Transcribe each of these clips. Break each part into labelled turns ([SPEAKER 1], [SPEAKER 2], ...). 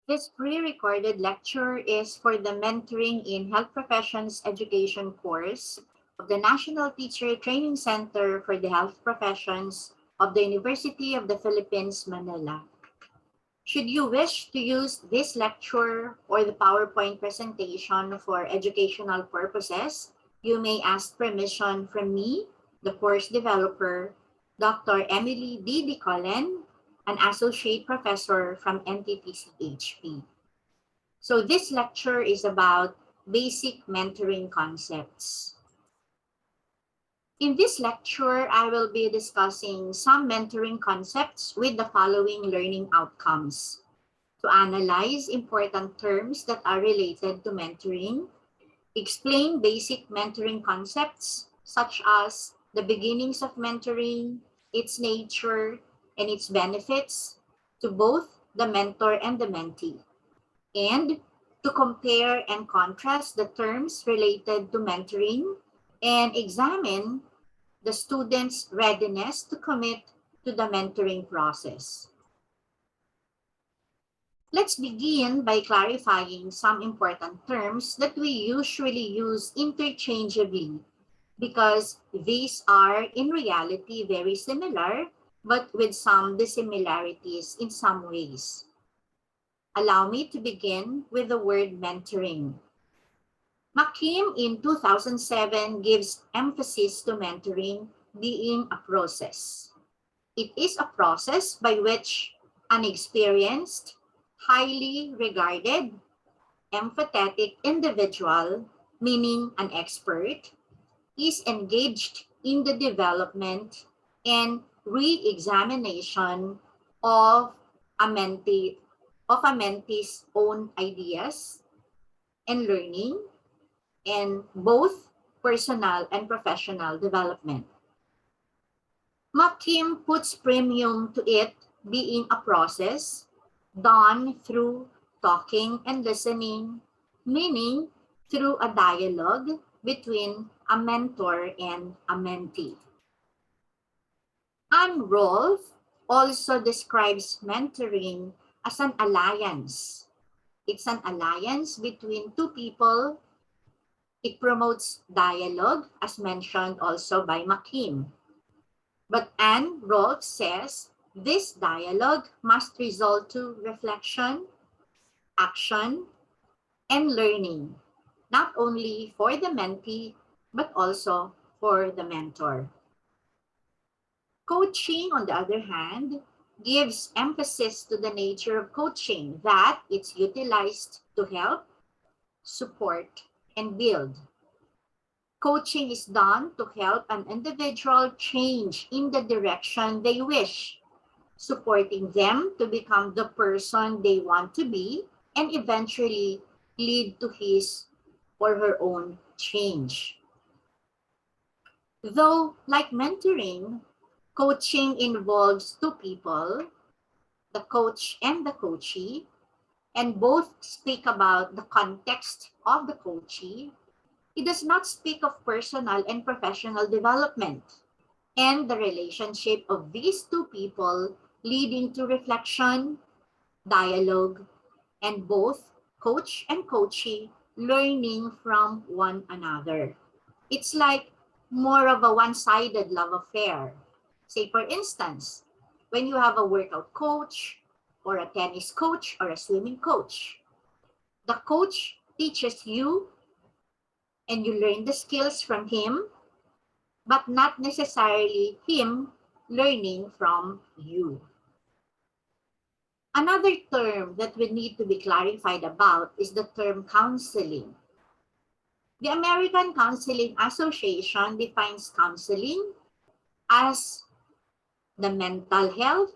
[SPEAKER 1] This pre-recorded lecture is for the Mentoring in Health Professions Education course of the National Teacher Training Center for the Health Professions of the University of the Philippines, Manila. Should you wish to use this lecture or the PowerPoint presentation for educational purposes, you may ask permission from me, the course developer, Dr. Emily D. Dicolen, an associate professor from NTTCHP. So this lecture is about basic mentoring concepts. In this lecture, I will be discussing some mentoring concepts with the following learning outcomes: to analyze important terms that are related to mentoring, explain basic mentoring concepts such as the beginnings of mentoring, its nature, and its benefits to both the mentor and the mentee, and to compare and contrast the terms related to mentoring and examine the student's readiness to commit to the mentoring process. Let's begin by clarifying some important terms that we usually use interchangeably because these are in reality very similar, but with some dissimilarities in some ways. Allow me to begin with the word mentoring. McKim in 2007 gives emphasis to mentoring being a process. It is a process by which an experienced, highly regarded, empathetic individual, meaning an expert, is engaged in the development and re-examination of a mentee's own ideas and learning, and both personal and professional development. McKim puts premium to it being a process done through talking and listening, meaning through a dialogue between a mentor and a mentee. Anne Rolfe also describes mentoring as an alliance. It's an alliance between two people. It promotes dialogue, as mentioned also by McKim. But Anne Rolfe says this dialogue must result to reflection, action, and learning, not only for the mentee, but also for the mentor. Coaching, on the other hand, gives emphasis to the nature of coaching, that it's utilized to help, support, and build. Coaching is done to help an individual change in the direction they wish, supporting them to become the person they want to be and eventually lead to his or her own change. Though, like mentoring, coaching involves two people, the coach and the coachee, and both speak about the context of the coachee. It does not speak of personal and professional development and the relationship of these two people leading to reflection, dialogue, and both coach and coachee learning from one another. It's like more of a one-sided love affair. Say, for instance, when you have a workout coach or a tennis coach or a swimming coach, the coach teaches you and you learn the skills from him, but not necessarily him learning from you. Another term that we need to be clarified about is the term counseling. The American Counseling Association defines counseling as the mental health,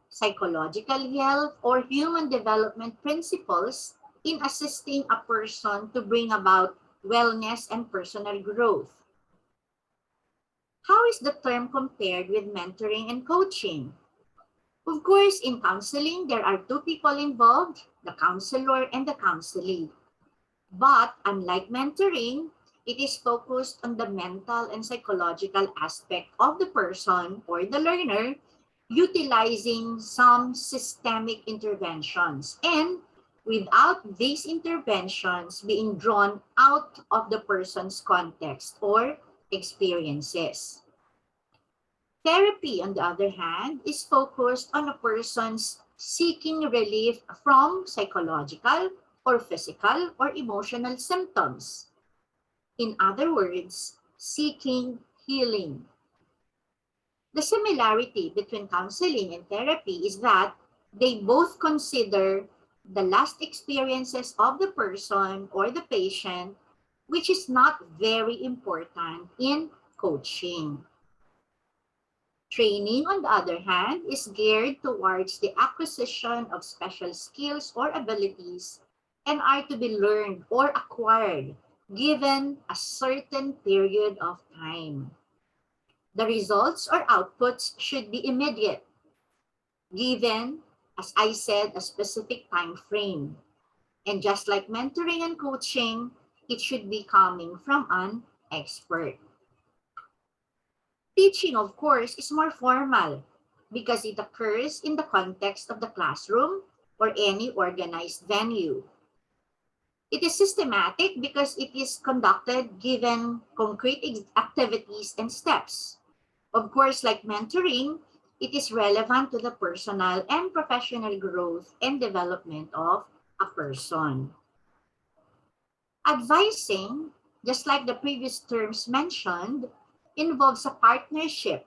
[SPEAKER 1] psychological health, or human development principles in assisting a person to bring about wellness and personal growth. How is the term compared with mentoring and coaching? Of course, in counseling, there are two people involved, the counselor and the counselee. But unlike mentoring, it is focused on the mental and psychological aspect of the person or the learner, utilizing some systemic interventions and without these interventions being drawn out of the person's context or experiences. Therapy, on the other hand, is focused on a person's seeking relief from psychological or physical or emotional symptoms. In other words, seeking healing. The similarity between counseling and therapy is that they both consider the last experiences of the person or the patient, which is not very important in coaching. Training, on the other hand, is geared towards the acquisition of special skills or abilities and are to be learned or acquired given a certain period of time. The results or outputs should be immediate, given, as I said, a specific time frame. And just like mentoring and coaching, it should be coming from an expert. Teaching, of course, is more formal because it occurs in the context of the classroom or any organized venue. It is systematic because it is conducted given concrete activities and steps. Of course, like mentoring, it is relevant to the personal and professional growth and development of a person. Advising, just like the previous terms mentioned, involves a partnership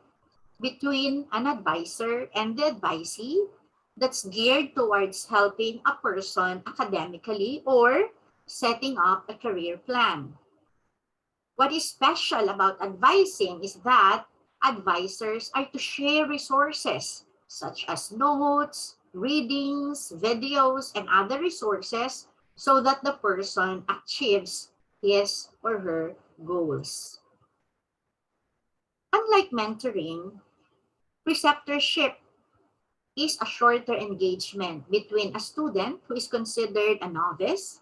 [SPEAKER 1] between an advisor and the advisee that's geared towards helping a person academically or setting up a career plan. What is special about advising is that advisors are to share resources such as notes, readings, videos, and other resources so that the person achieves his or her goals. Unlike mentoring, preceptorship is a shorter engagement between a student who is considered a novice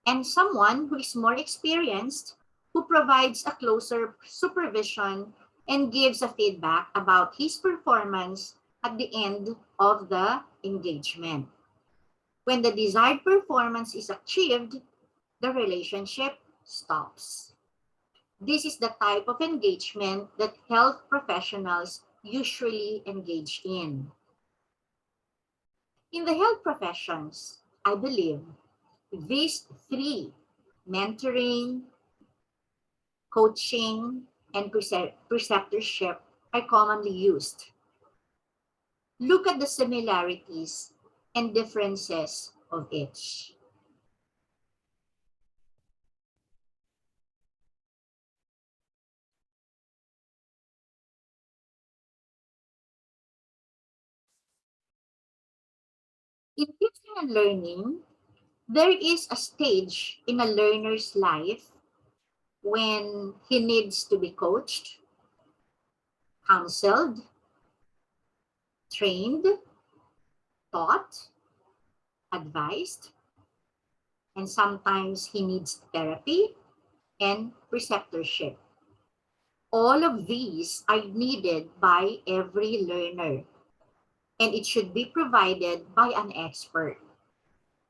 [SPEAKER 1] and someone who is more experienced, who provides a closer supervision and gives a feedback about his performance at the end of the engagement. When the desired performance is achieved, the relationship stops. This is the type of engagement that health professionals usually engage in. In the health professions, I believe these three, mentoring, coaching, and preceptorship, are commonly used. Look at the similarities and differences of each. In teaching and learning, there is a stage in a learner's life when he needs to be coached, counseled, trained, taught, advised, and sometimes he needs therapy and preceptorship. All of these are needed by every learner, and it should be provided by an expert.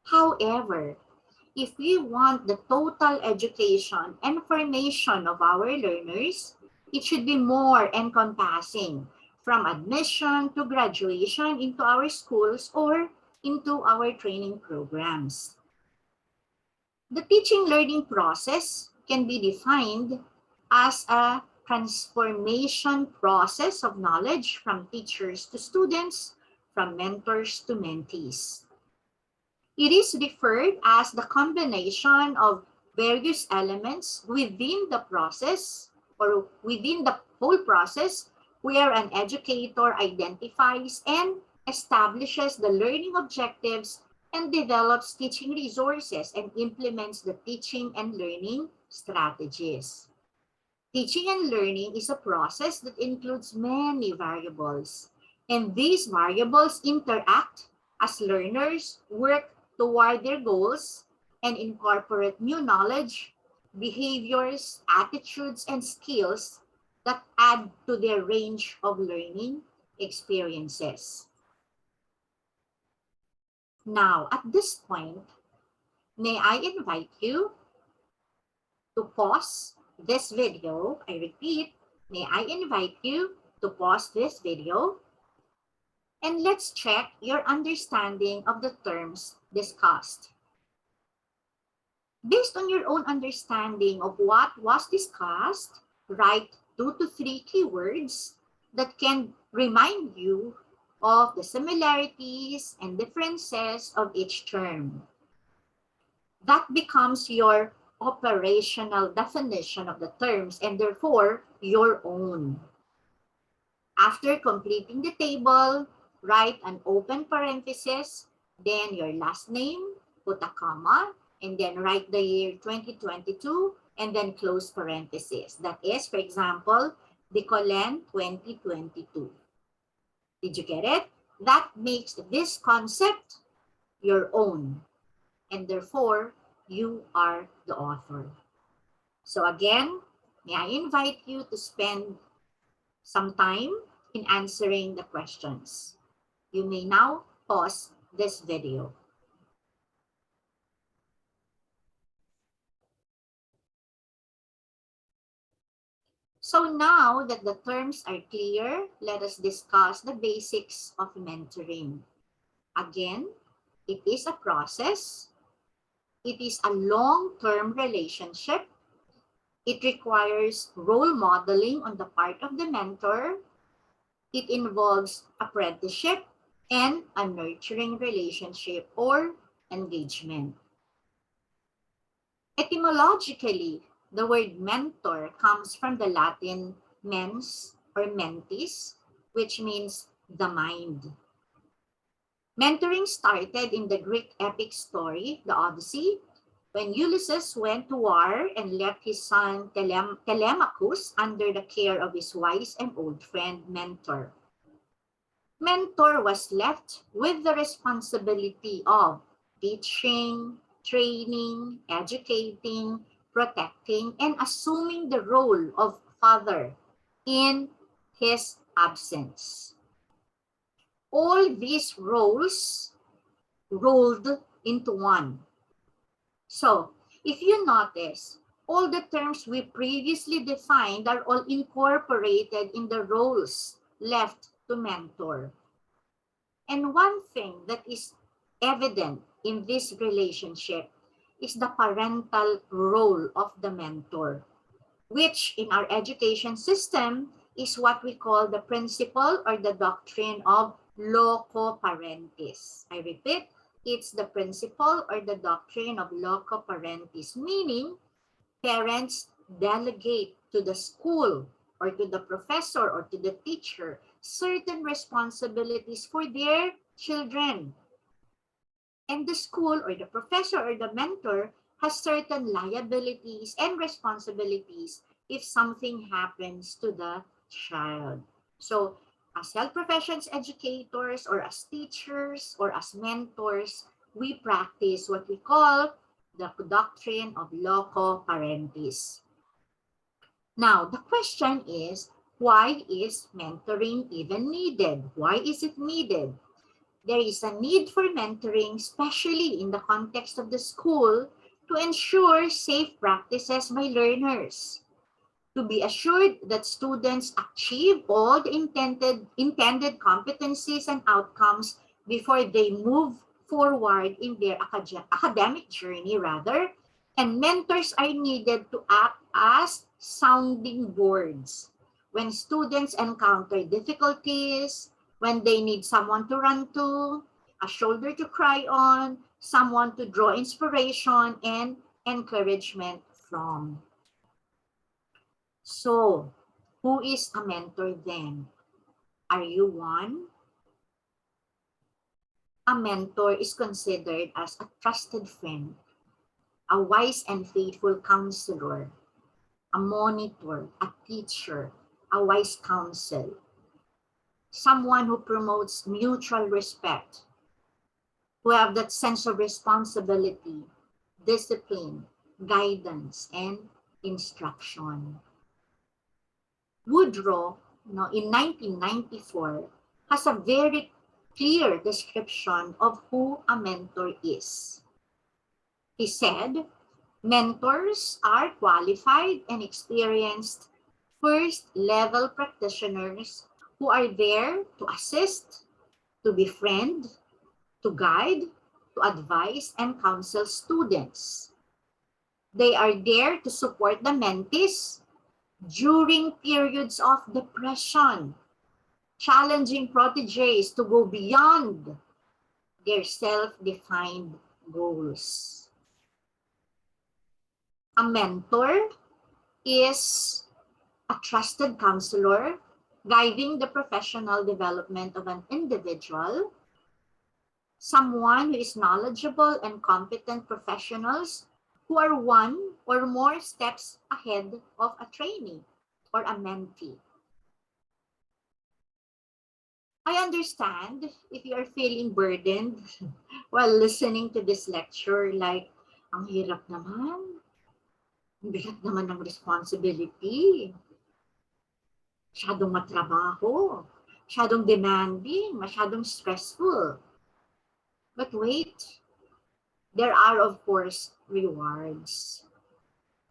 [SPEAKER 1] However, if we want the total education and formation of our learners, it should be more encompassing, from admission to graduation into our schools or into our training programs. The teaching learning process can be defined as a transformation process of knowledge from teachers to students, from mentors to mentees. It is referred as the combination of various elements within the process or within the whole process where an educator identifies and establishes the learning objectives and develops teaching resources and implements the teaching and learning strategies. Teaching and learning is a process that includes many variables, and these variables interact as learners work toward their goals and incorporate new knowledge, behaviors, attitudes, and skills that add to their range of learning experiences. Now, at this point, may I invite you to pause this video. I repeat, may I invite you to pause this video and let's check your understanding of the terms discussed. Based on your own understanding of what was discussed, write 2 to 3 keywords that can remind you of the similarities and differences of each term. That becomes your operational definition of the terms and therefore your own. After completing the table, write an open parenthesis, then your last name, put a comma, and then write the year 2022, and then close parenthesis. That is, for example, Bicolen 2022. Did you get it? That makes this concept your own, and therefore, you are the author. So again, may I invite you to spend some time in answering the questions. You may now pause this video. So now that the terms are clear, let us discuss the basics of mentoring. Again, it is a process. It is a long-term relationship. It requires role modeling on the part of the mentor. It involves apprenticeship and a nurturing relationship or engagement. Etymologically, the word mentor comes from the Latin mens or mentis, which means the mind. Mentoring started in the Greek epic story, the Odyssey, when Ulysses went to war and left his son Telemachus under the care of his wise and old friend Mentor. Mentor was left with the responsibility of teaching, training, educating, protecting, and assuming the role of father in his absence. All these roles rolled into one. So, if you notice, all the terms we previously defined are all incorporated in the roles left to mentor. And one thing that is evident in this relationship is the parental role of the mentor, which in our education system is what we call the principle or the doctrine of loco parentis. I repeat, it's the principle or the doctrine of loco parentis, meaning parents delegate to the school or to the professor or to the teacher certain responsibilities for their children. And the school or the professor or the mentor has certain liabilities and responsibilities if something happens to the child. So as health professions educators or as teachers or as mentors, we practice what we call the doctrine of loco parentis. Now, the question is, why is mentoring even needed? Why is it needed? There is a need for mentoring, especially in the context of the school, to ensure safe practices by learners, to be assured that students achieve all the intended competencies and outcomes before they move forward in their academic journey, and mentors are needed to act as sounding boards when students encounter difficulties, when they need someone to run to, a shoulder to cry on, someone to draw inspiration and encouragement from. So, who is a mentor then? Are you one? A mentor is considered as a trusted friend, a wise and faithful counselor, a monitor, a teacher, a wise counsel, someone who promotes mutual respect, who have that sense of responsibility, discipline, guidance, and instruction. Woodrow, in 1994, has a very clear description of who a mentor is. He said, mentors are qualified and experienced first-level practitioners who are there to assist, to befriend, to guide, to advise, and counsel students. They are there to support the mentees during periods of depression, challenging proteges to go beyond their self-defined goals. A mentor is a trusted counselor guiding the professional development of an individual, someone who is knowledgeable and competent professionals who are one or more steps ahead of a trainee or a mentee. I understand if you are feeling burdened while listening to this lecture, like, ang hirap naman, ang bigat naman ng responsibility, masyadong matrabaho, masyadong demanding, masyadong stressful. But wait, there are, of course, rewards.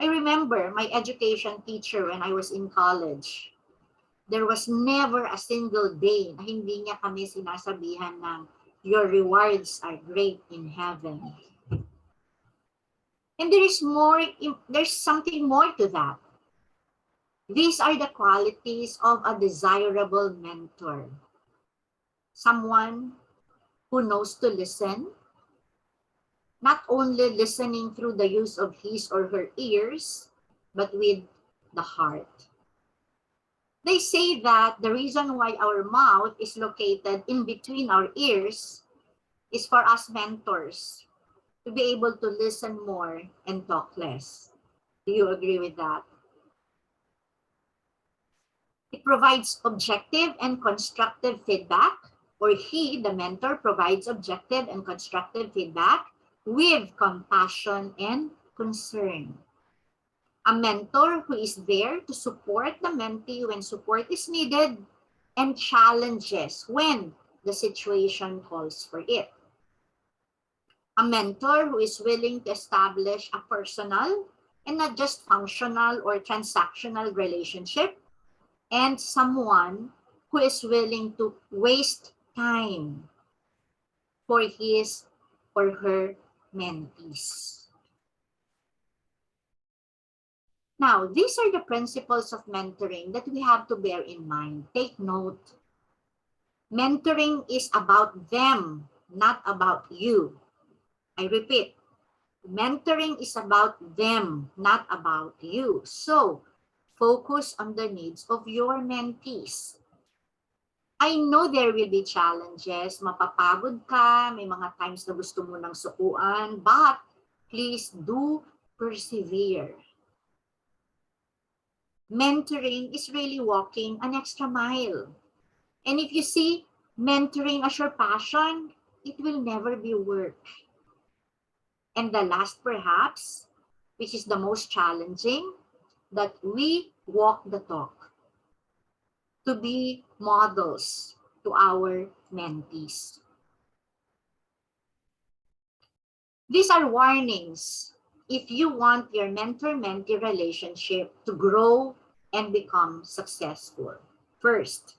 [SPEAKER 1] I remember my education teacher when I was in college. There was never a single day na hindi niya kami sinasabihan ng, your rewards are great in heaven. And there's something more to that. These are the qualities of a desirable mentor. Someone who knows to listen, not only listening through the use of his or her ears, but with the heart. They say that the reason why our mouth is located in between our ears is for us mentors to be able to listen more and talk less. Do you agree with that? It provides objective and constructive feedback, or he, the mentor, provides objective and constructive feedback with compassion and concern. A mentor who is there to support the mentee when support is needed and challenges when the situation calls for it. A mentor who is willing to establish a personal and not just functional or transactional relationship, and someone who is willing to waste time for his or her mentees. Now, these are the principles of mentoring that we have to bear in mind. Take note. Mentoring is about them, not about you. I repeat, mentoring is about them, not about you. So, focus on the needs of your mentees. I know there will be challenges, mapapagod ka, may mga times na gusto mo ng sukuan, but please do persevere. Mentoring is really walking an extra mile. And if you see mentoring as your passion, it will never be work. And the last perhaps, which is the most challenging, that we walk the talk to be models to our mentees. These are warnings if you want your mentor-mentee relationship to grow and become successful. First,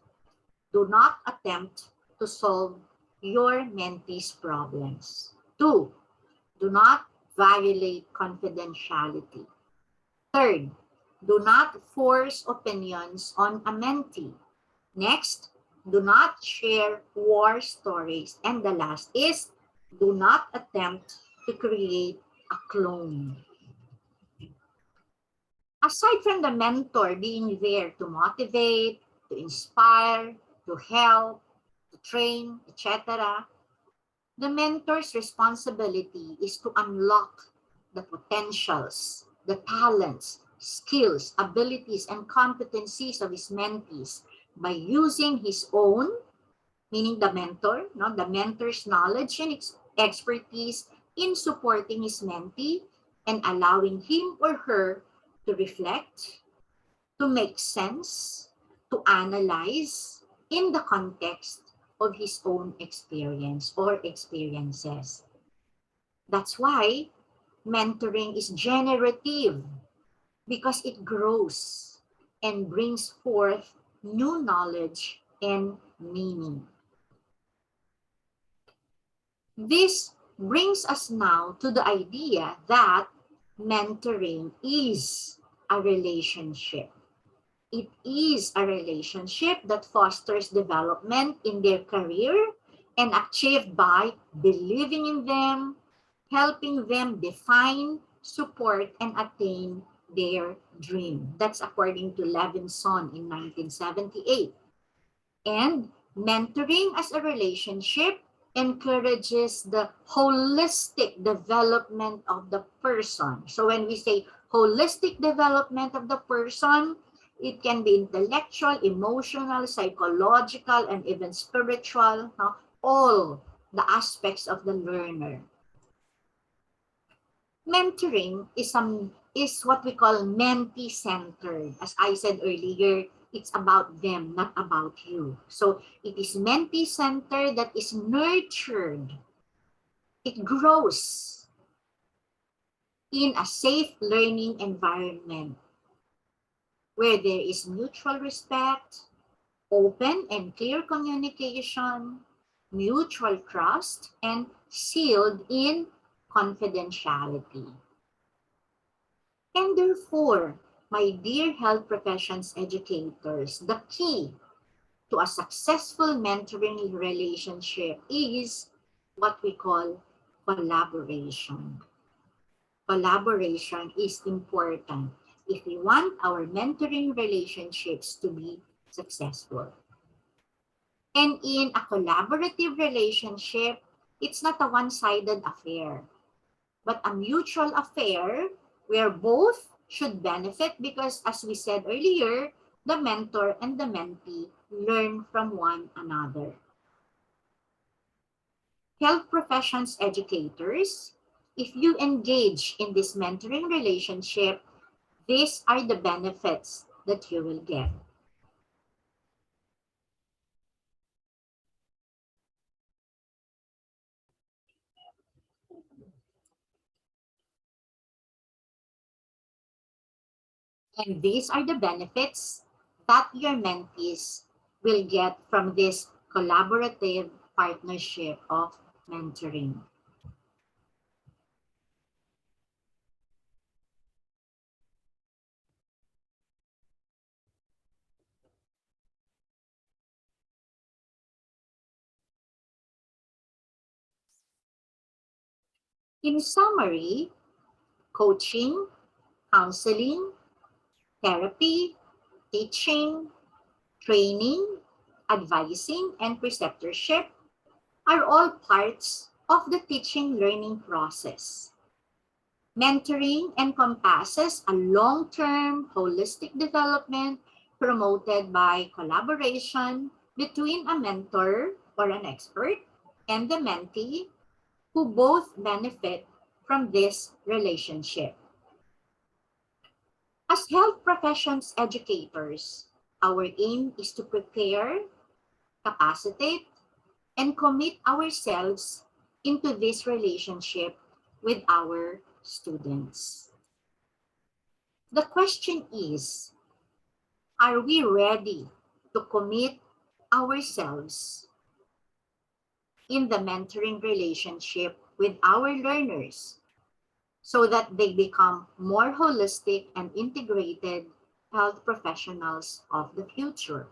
[SPEAKER 1] do not attempt to solve your mentee's problems. 2, do not violate confidentiality. 3rd, do not force opinions on a mentee. Next, do not share war stories. And the last is, do not attempt to create a clone. Aside from the mentor being there to motivate, to inspire, to help, to train, etc., the mentor's responsibility is to unlock the potentials, the talents, skills, abilities, and competencies of his mentees by using his own, meaning the mentor, the mentor's knowledge and expertise in supporting his mentee and allowing him or her to reflect, to make sense, to analyze in the context of his own experience or experiences. That's why mentoring is generative because it grows and brings forth new knowledge and meaning. This brings us now to the idea that mentoring is a relationship. It is a relationship that fosters development in their career and achieved by believing in them, helping them define, support, and attain their dream. That's according to Levinson in 1978. And mentoring as a relationship encourages the holistic development of the person. So when we say holistic development of the person, it can be intellectual, emotional, psychological, and even spiritual, no? All the aspects of the learner. Mentoring is what we call mentee-centered. As I said earlier, it's about them, not about you. So it is mentee-centered that is nurtured. It grows in a safe learning environment where there is mutual respect, open and clear communication, mutual trust, and sealed in confidentiality. And therefore, my dear health professions educators, the key to a successful mentoring relationship is what we call collaboration. Collaboration is important if we want our mentoring relationships to be successful. And in a collaborative relationship, it's not a one-sided affair, but a mutual affair where both should benefit because, as we said earlier, the mentor and the mentee learn from one another. Health professions educators, if you engage in this mentoring relationship, these are the benefits that you will get. And these are the benefits that your mentees will get from this collaborative partnership of mentoring. In summary, coaching, counseling, therapy, teaching, training, advising, and preceptorship are all parts of the teaching learning process. Mentoring encompasses a long-term holistic development promoted by collaboration between a mentor or an expert and the mentee who both benefit from this relationship. As health professions educators, our aim is to prepare, capacitate, and commit ourselves into this relationship with our students. The question is, are we ready to commit ourselves in the mentoring relationship with our learners so that they become more holistic and integrated health professionals of the future?